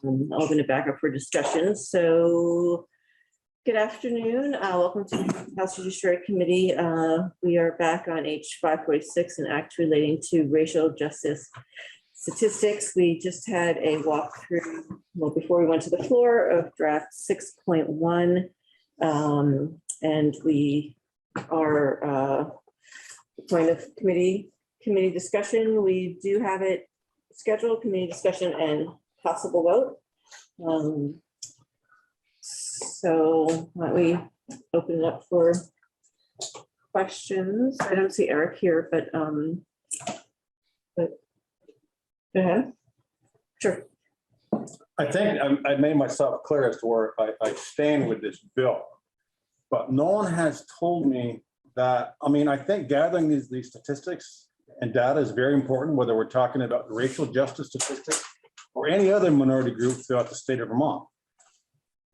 I'll open it back up for discussion. So good afternoon. Welcome to the House Judiciary Committee. We are back on H.546, an act relating to racial justice statistics. We just had a walkthrough, well, before we went to the floor, of draft 6.1. And we are point of committee discussion. We do have it scheduled, committee discussion and possible vote. So why don't we open it up for questions? I don't see Eric here, but go ahead. Sure. I think I made myself clear as to where I stand with this bill, but no one has told me that. I mean, I think gathering these statistics and data is very important, whether we're talking about racial justice statistics or any other minority group throughout the state of Vermont.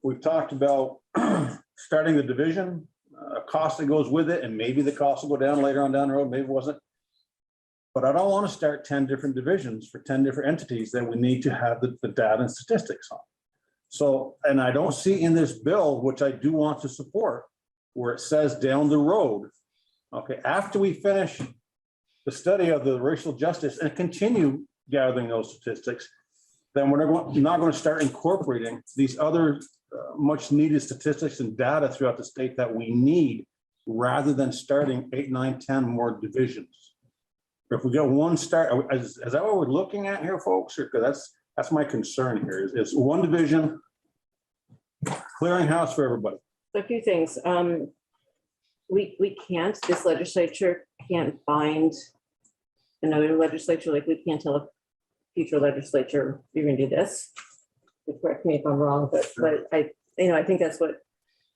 We've talked about starting the division, a cost that goes with it, and maybe the cost will go down later on down the road, maybe it wasn't. But I don't want to start 10 different divisions for 10 different entities that we need to have the data and statistics on. So, and I don't see in this bill, which I do want to support, where it says down the road, okay, after we finish the study of the racial justice and continue gathering those statistics, then we're not going to start incorporating these other much needed statistics and data throughout the state that we need, rather than starting 8, 9, 10 more divisions. If we get one start, is that what we're looking at here, folks? Because that's my concern here. Is one division, clearinghouse for everybody. So a few things. We can't. This legislature can't bind another legislature. Like, we can't tell a future legislature you're going to do this. Correct me if I'm wrong, but I think that's what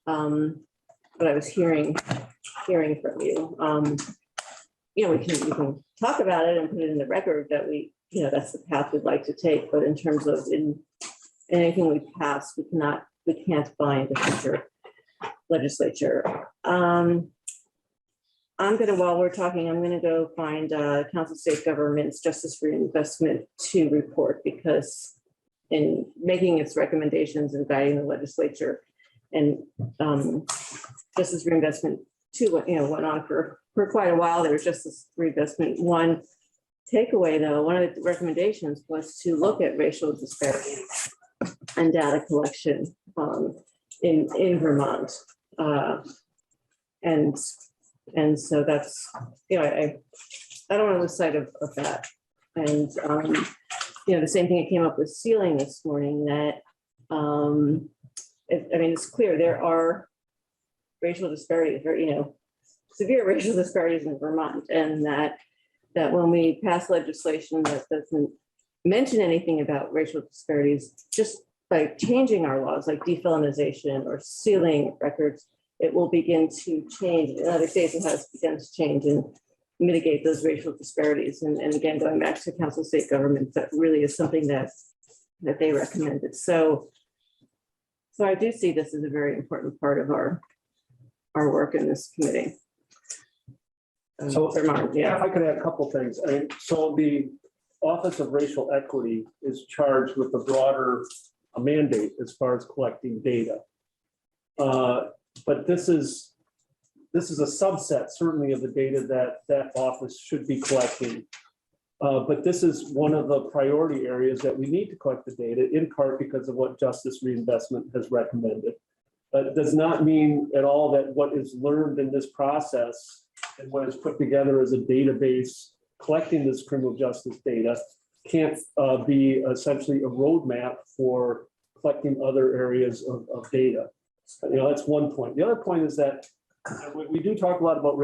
I was hearing from you. We can talk about it and put it in the record that that's the path we'd like to take. But in terms of in anything we pass, we can't bind the future legislature. While we're talking, I'm gonna go find Council State Government's Justice Reinvestment 2 report, because in making its recommendations and guiding the legislature, and Justice Reinvestment 2 went on for quite a while. There was Justice Reinvestment 1 takeaway, though. One of the recommendations was to look at racial disparities and data collection in Vermont, and so that's I don't want to lose sight of that. And the same thing that came up with sealing this morning, that it's clear there are racial disparities, severe racial disparities in Vermont, and that when we pass legislation that doesn't mention anything about racial disparities, just by changing our laws like defelonization or sealing records, it will begin to change. In other states, it has begun to change and mitigate those racial disparities. And again, going back to Council State Government, that really is something that they recommended. So I do see this as a very important part of our work in this committee. So Vermont, yeah. If I could add a couple things. So the Office of Racial Equity is charged with a broader mandate as far as collecting data. But this is a subset, certainly, of the data that office should be collecting. But this is one of the priority areas that we need to collect the data, in part because of what Justice Reinvestment has recommended. It does not mean at all that what is learned in this process and what is put together as a database collecting this criminal justice data can't be essentially a roadmap for collecting other areas of data. That's one point. The other point is that we do talk a lot about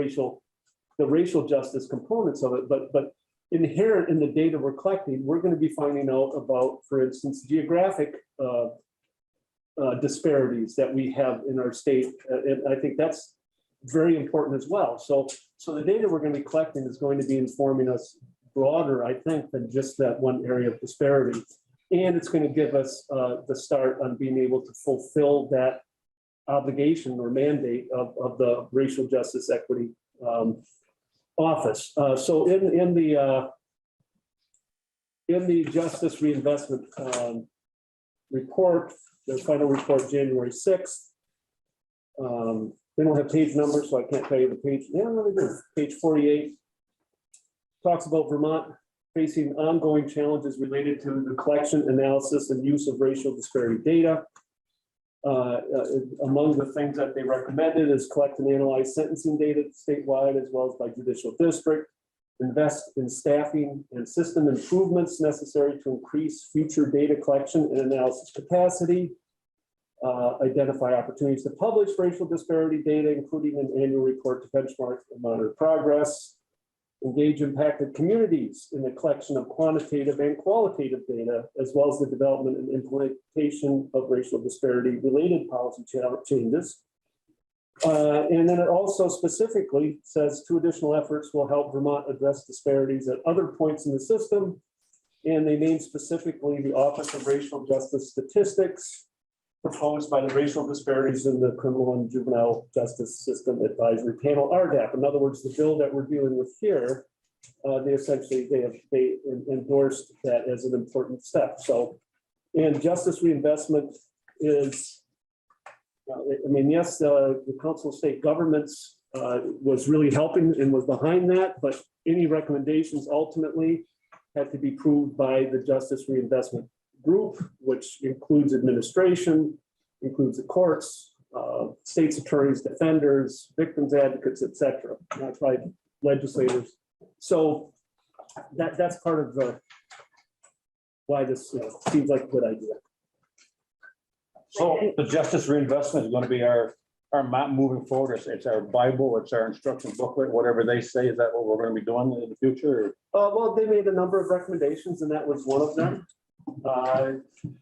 the racial justice components of it, but inherent in the data we're collecting, we're going to be finding out about, for instance, geographic disparities that we have in our state. And I think that's very important as well. So the data we're going to be collecting is going to be informing us broader, I think, than just that one area of disparity. And it's going to give us the start on being able to fulfill that obligation or mandate of the Racial Justice Equity Office. So in the Justice Reinvestment report, the final report, January 6th. They don't have page numbers, so I can't tell you the page. Yeah, no, they do. Page 48 talks about Vermont facing ongoing challenges related to the collection, analysis, and use of racial disparity data. Among the things that they recommended is collect and analyze sentencing data statewide as well as by judicial district, invest in staffing and system improvements necessary to increase future data collection and analysis capacity, identify opportunities to publish racial disparity data, including an annual report to benchmark and monitor progress, engage impacted communities in the collection of quantitative and qualitative data, as well as the development and implementation of racial disparity related policy changes. And then it also specifically says 2 additional efforts will help Vermont address disparities at other points in the system. And they name specifically the Office of Racial Justice Statistics, proposed by the Racial Disparities in the Criminal and Juvenile Justice System Advisory Panel, RDAP. In other words, the bill that we're dealing with here, they endorsed that as an important step. So, and justice reinvestment is, I mean, yes, the Council of State Governments was really helping and was behind that, but any recommendations ultimately had to be proved by the Justice Reinvestment Group, which includes administration, includes the courts, states attorneys, defenders, victims advocates, etc., not by legislators. So that's part of the why this seems like a good idea. So the justice reinvestment is going to be our map moving forward. It's our Bible, it's our instruction booklet, whatever they say. Is that what we're going to be doing in the future? Well, they made a number of recommendations, and that was one of them.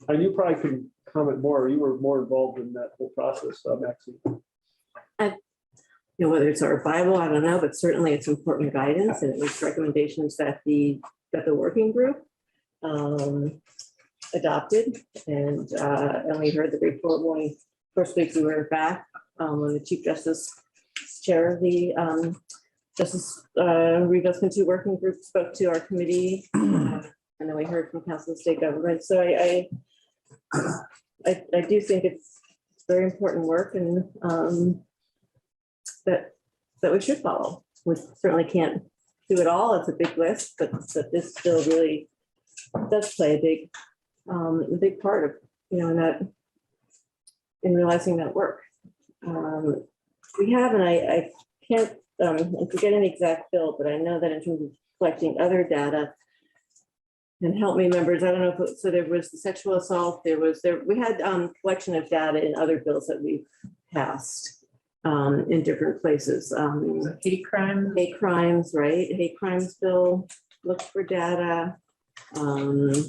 And you probably can comment more. You were more involved in that whole process, Maxine. Whether it's our Bible, I don't know, but certainly it's important guidance, and it was recommendations that the working group adopted. And we heard the report when first week we were back, when the Chief Justice, chair of the Justice Reinvestment 2 working group, spoke to our committee. And then we heard from Council of State Government. So I do think it's very important work, and that we should follow. We certainly can't do it all. It's a big list, but this still really does play a big part of in realizing that work. We have, and I can't forget an exact bill, but I know that in terms of collecting other data. And help me, members, I don't know if so there was the sexual assault, we had collection of data in other bills that we've passed in different places. Hate crime. Hate crimes, right? Hate crimes bill, look for data. But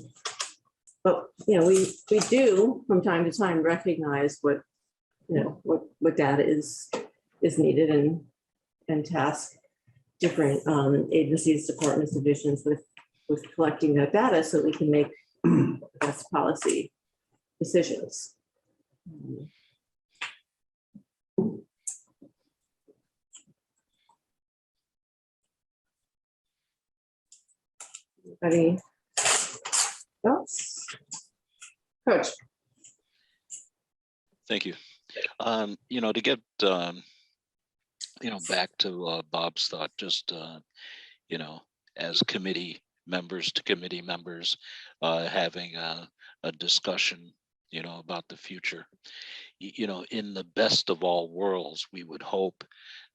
we do from time to time recognize what data is needed and task different agencies, departments, divisions with collecting that data so we can make best policy decisions. Anybody else? Coach. Thank you. To get back to Bob's thought, just as committee members to committee members, having a discussion, about the future. In the best of all worlds, we would hope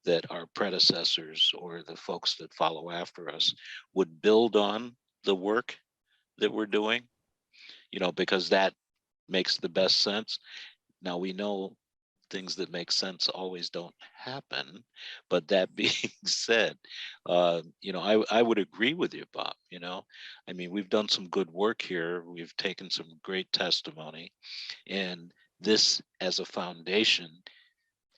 that our predecessors or the folks that follow after us would build on the work that we're doing, because that makes the best sense. Now we know things that make sense always don't happen, but that being said, I would agree with you, Bob. We've done some good work here. We've taken some great testimony, and this as a foundation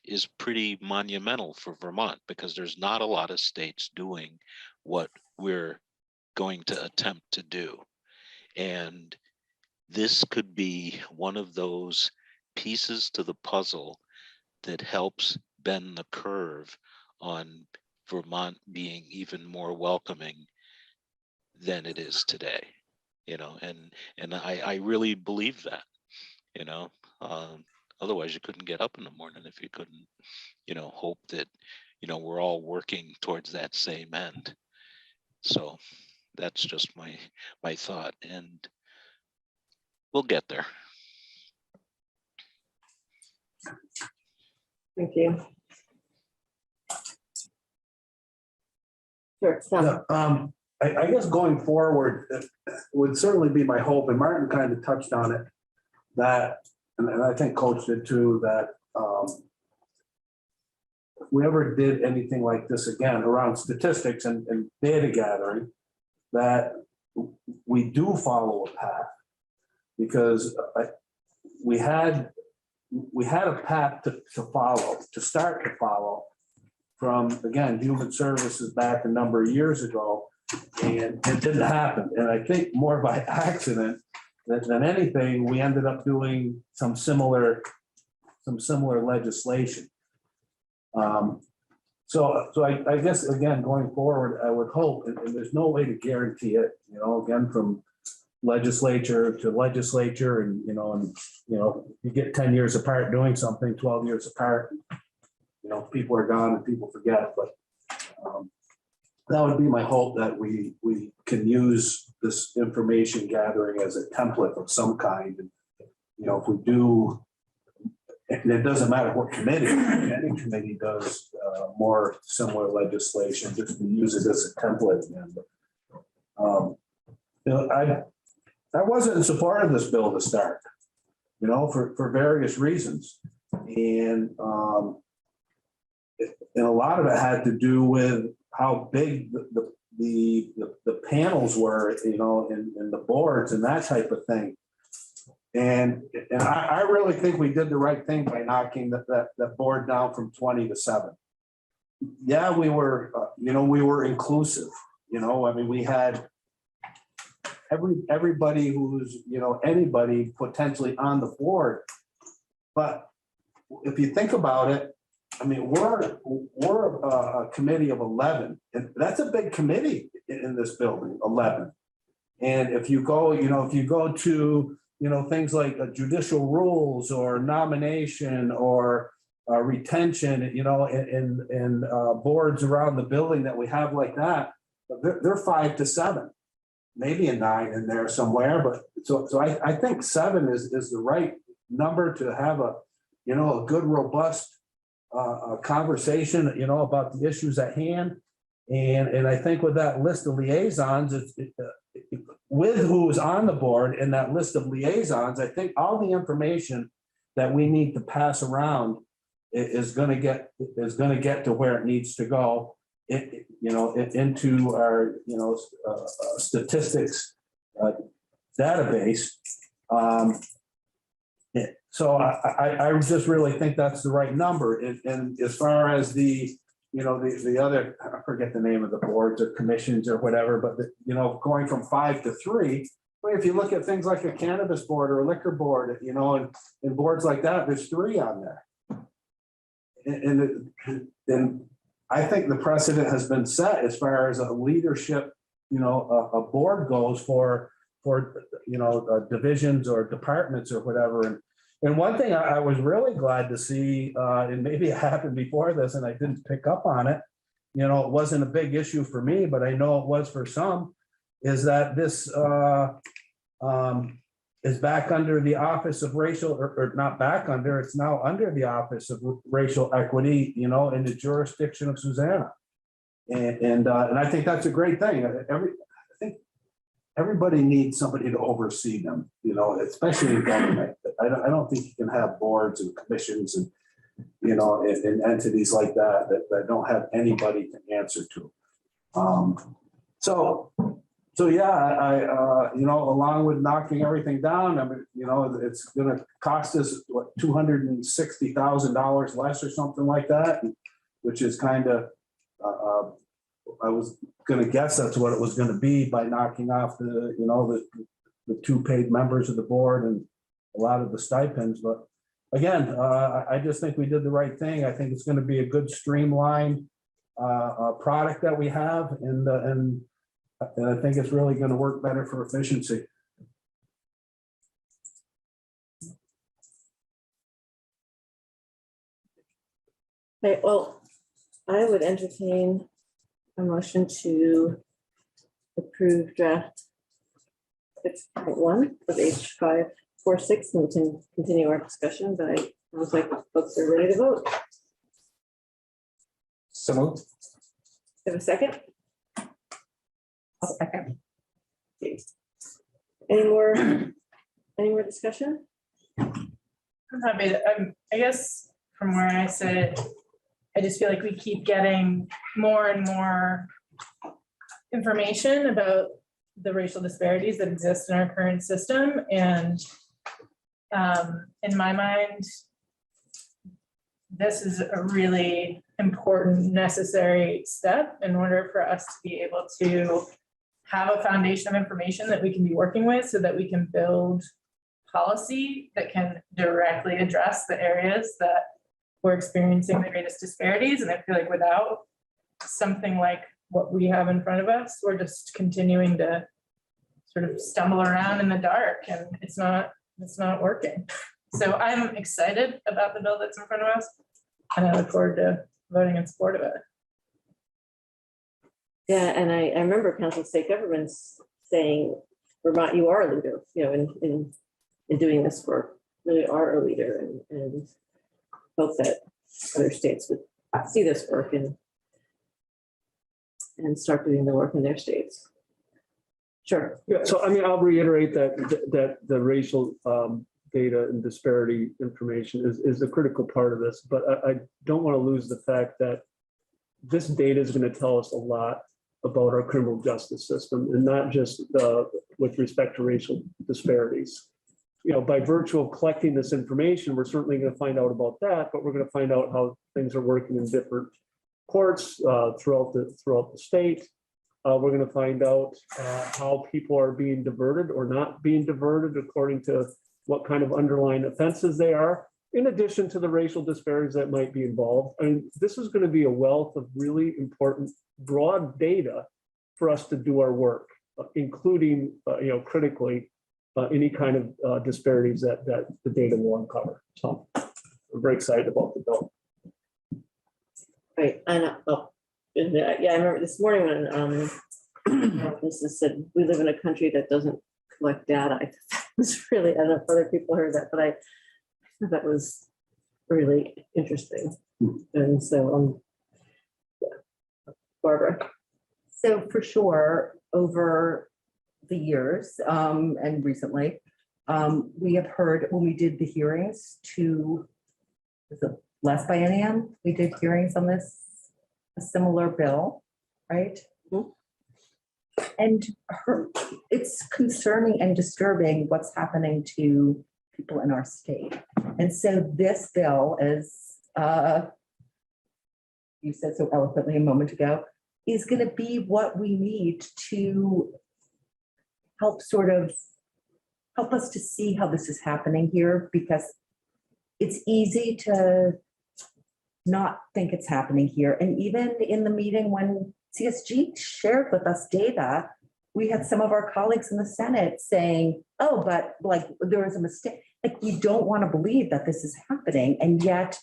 is pretty monumental for Vermont, because there's not a lot of states doing what we're going to attempt to do. And this could be one of those pieces to the puzzle that helps bend the curve on Vermont being even more welcoming than it is today, and I really believe that. you know. Otherwise you couldn't get up in the morning if you couldn't, hope that, we're all working towards that same end. So that's just my thought, and we'll get there. Thank you. Sure. Tom. Yeah, I guess going forward, it would certainly be my hope, and Martin kind of touched on it, that, and I think Coach did too, that if we ever did anything like this again around statistics and data gathering, that we do follow a path. Because we had a path to follow, to start to follow from, again, human services back a number of years ago, and it didn't happen. And I think more by accident than anything, we ended up doing some similar legislation. So I guess, again, going forward, I would hope, and there's no way to guarantee it, again, from legislature to legislature, and you get 10 years apart doing something, 12 years apart, people are gone and people forget. But that would be my hope, that we can use this information gathering as a template of some kind. And if we do, and it doesn't matter what committee, any committee does more similar legislation, just to use it as a template again. But I wasn't in support of this bill to start, for various reasons. And a lot of it had to do with how big the panels were, and the boards and that type of thing. And I really think we did the right thing by knocking that board down from 20 to 7. Yeah, we were, we were inclusive, I mean, we had everybody who's, anybody potentially on the board. But if you think about it, I mean, we're a committee of 11, and that's a big committee in this building, 11. And if you go, to, things like judicial rules or nomination or retention, and boards around the building that we have like that, they're 5 to 7, maybe a 9 in there somewhere. But so I think 7 is the right number to have a good, robust conversation, about the issues at hand. And I think with that list of liaisons, with who's on the board in that list of liaisons, I think all the information that we need to pass around is going to get to where it needs to go, into our, statistics database. So I just really think that's the right number. And as far as the other, I forget the name of the boards or commissions or whatever, but going from 5 to 3, well, if you look at things like a cannabis board or a liquor board, and boards like that, there's 3 on there. And I think the precedent has been set as far as a leadership, a board goes for divisions or departments or whatever. And one thing I was really glad to see, and maybe it happened before this and I didn't pick up on it, it wasn't a big issue for me, but I know it was for some, is that this is back under the Office of Racial, or not back under, it's now under the Office of Racial Equity, in the jurisdiction of Susanna. And I think that's a great thing. I think everybody needs somebody to oversee them, especially in government. I don't think you can have boards and commissions and, and entities like that don't have anybody to answer to. So yeah, I along with knocking everything down, I mean, it's going to cost us what, $260,000 less or something like that, which is kind of, I was going to guess that's what it was going to be by knocking off the 2 paid members of the board and a lot of the stipends. But again, I just think we did the right thing. I think it's going to be a good streamlined product that we have, and I think it's really going to work better for efficiency. Okay, well, I would entertain a motion to approve draft 6.1 of H.546, and we can continue our discussion, but I sounds like folks are ready to vote. So moved. Have a second? I'll second. Any more discussion? I'm happy to, I guess from where I sit, I just feel like we keep getting more and more information about the racial disparities that exist in our current system. And in my mind, this is a really important, necessary step in order for us to be able to have a foundation of information that we can be working with so that we can build policy that can directly address the areas that we're experiencing the greatest disparities. And I feel like without something like what we have in front of us, we're just continuing to sort of stumble around in the dark, and it's not working. So I'm excited about the bill that's in front of us, and I look forward to voting in support of it. Yeah, and I remember Council of State Governments saying, Vermont, you are a leader, in doing this work, really are a leader, and hope that other states would see this work and start doing the work in their states. Sure. Yeah, so I mean, I'll reiterate that the racial data and disparity information is a critical part of this, but I don't want to lose the fact that this data is going to tell us a lot about our criminal justice system, and not just with respect to racial disparities. By virtue of collecting this information, we're certainly going to find out about that, but we're going to find out how things are working in different courts throughout the state. We're going to find out how people are being diverted or not being diverted according to what kind of underlying offenses they are, in addition to the racial disparities that might be involved. I mean, this is going to be a wealth of really important, broad data for us to do our work, including, critically, any kind of disparities that the data will uncover. So I'm very excited about the bill. Right, I know. Yeah, I remember this morning when this is said, we live in a country that doesn't collect data. I thought that was really, I don't know if other people heard that, but I thought that was really interesting. And so, Barbara. So for sure, over the years and recently, we have heard when we did the hearings the last biennium, we did hearings on this, a similar bill, right? Mhm. And it's concerning and disturbing what's happening to people in our state. And so this bill is, you said so eloquently a moment ago, is going to be what we need to help us to see how this is happening here, because it's easy to not think it's happening here. And even in the meeting when CSG shared with us data, we had some of our colleagues in the Senate saying, oh, but like there was a mistake. Like, we don't want to believe that this is happening. And yet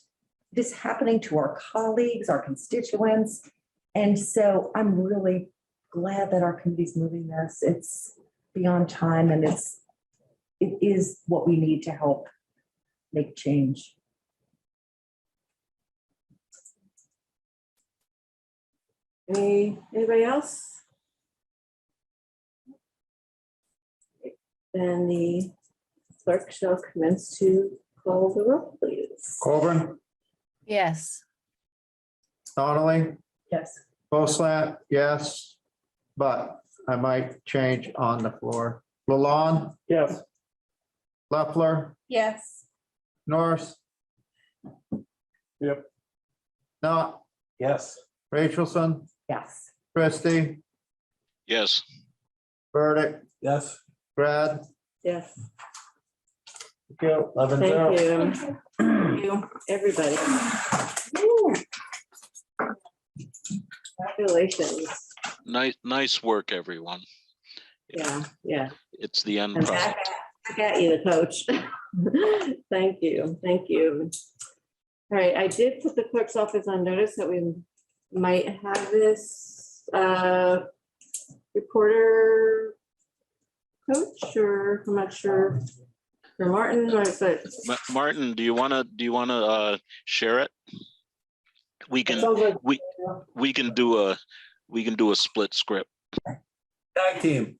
it is happening to our colleagues, our constituents. And so I'm really glad that our committee's moving this. It's beyond time, and it is what we need to help make change. Anybody else? Then the clerk shall commence to call the roll, please. Colburn, Yes. Donnelly, Yes. Boslat, yes, but I might change on the floor. Lalonde, Yes. Leffler, Yes. Norris. Yep. Not Yes. Rachelson, Yes. Christie, Yes, Burdick, Yes. Brad. Yes, 11-0. thank you. Thank you, everybody. Congratulations. nice work, everyone. Yeah. It's the end And product. back at you, the coach. Thank you. All right, I did put the clerk's office on notice that we might have this reporter coach, or I'm not sure. For Martin, or is it? Martin, do you wanna share it? We can, Sounds like- we can do a split script. Tag team.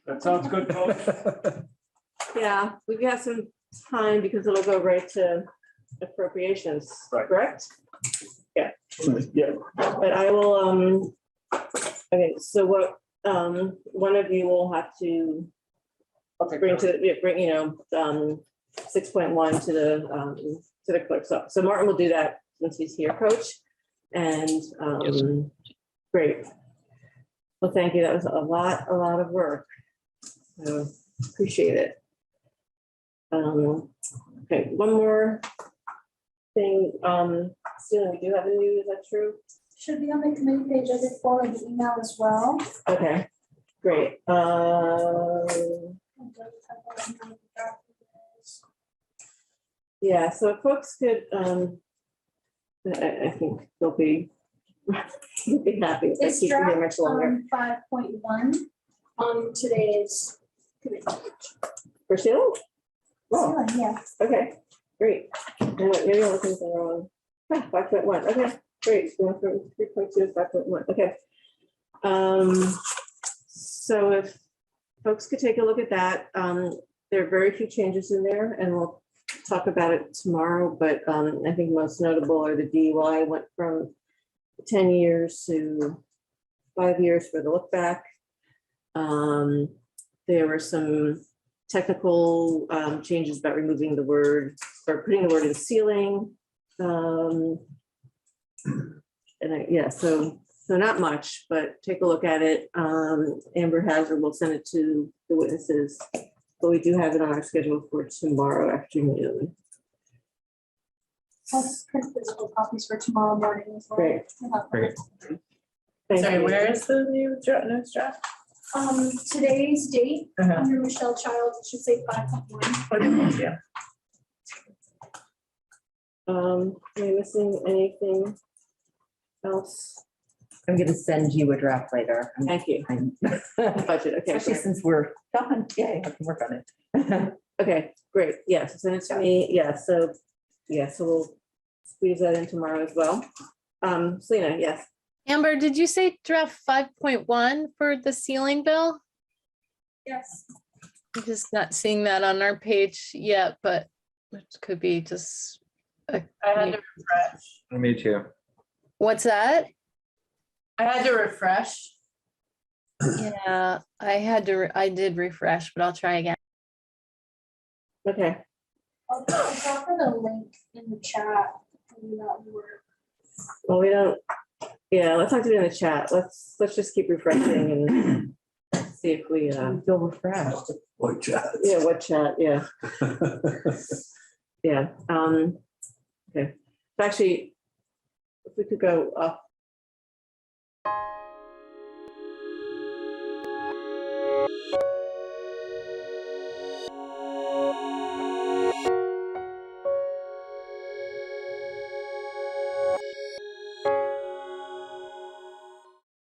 That sounds good, folks. Yeah, we've got some time because it'll go right to appropriations, Right. correct? Yeah. But I will, okay, so what, one of you will have to bring to, yeah, bring, 6.1 to the clerk's office. So Martin will do that since he's here, Coach. And, Yes. great. Well, thank you. That was a lot of work. So appreciate it. Okay, one more thing. Susan, we do have a new, is that true? Should be on the committee page. I did forward the email as well. Okay, great. Yeah, so if folks could, I think they'll be, you'll be happy. if they It's keep it here much draft longer. 5.1 on today's committee. For sale? Oh, So, yeah. okay, great. Maybe I'm looking at the wrong. 5.1, okay, great. Going from 3.2 to 5.1, okay. So if folks could take a look at that, there are very few changes in there, and we'll talk about it tomorrow, but I think most notable are the DUI went from 10 years to 5 years for the look back. There were some technical changes about removing the word, or putting the word in ceiling. Yeah, so not much, but take a look at it. Amber has, or we'll send it to the witnesses, but we do have it on our schedule for tomorrow afternoon. I'll print physical copies for tomorrow morning as well. Great. Great. Thank Sorry, you. where is the new news draft? Today's date Uh-huh. under Michelle Childs, it should say 5.1. Yeah. Am I missing anything else? I'm gonna send you a draft later. Thank you. Budget, okay. Especially since we're done. Yay, I can work on it. Okay, great. Yes, send it to me. Yeah, so we'll squeeze that in tomorrow as well. Selena, yes. Amber, did you say draft 5.1 for the ceiling bill? Yes. I'm just not seeing that on our page yet, but it could be just, I had to refresh. Me too. what's that? I had to refresh. Yeah, I did refresh, but I'll try again. Okay, I'll drop her the link in the chat. Maybe that would work. well, we don't, yeah, let's not do it in the chat. Let's just keep refreshing and see if we, Feel refreshed. What chat? yeah, what chat, yeah, yeah. Okay, so actually, if we could go up.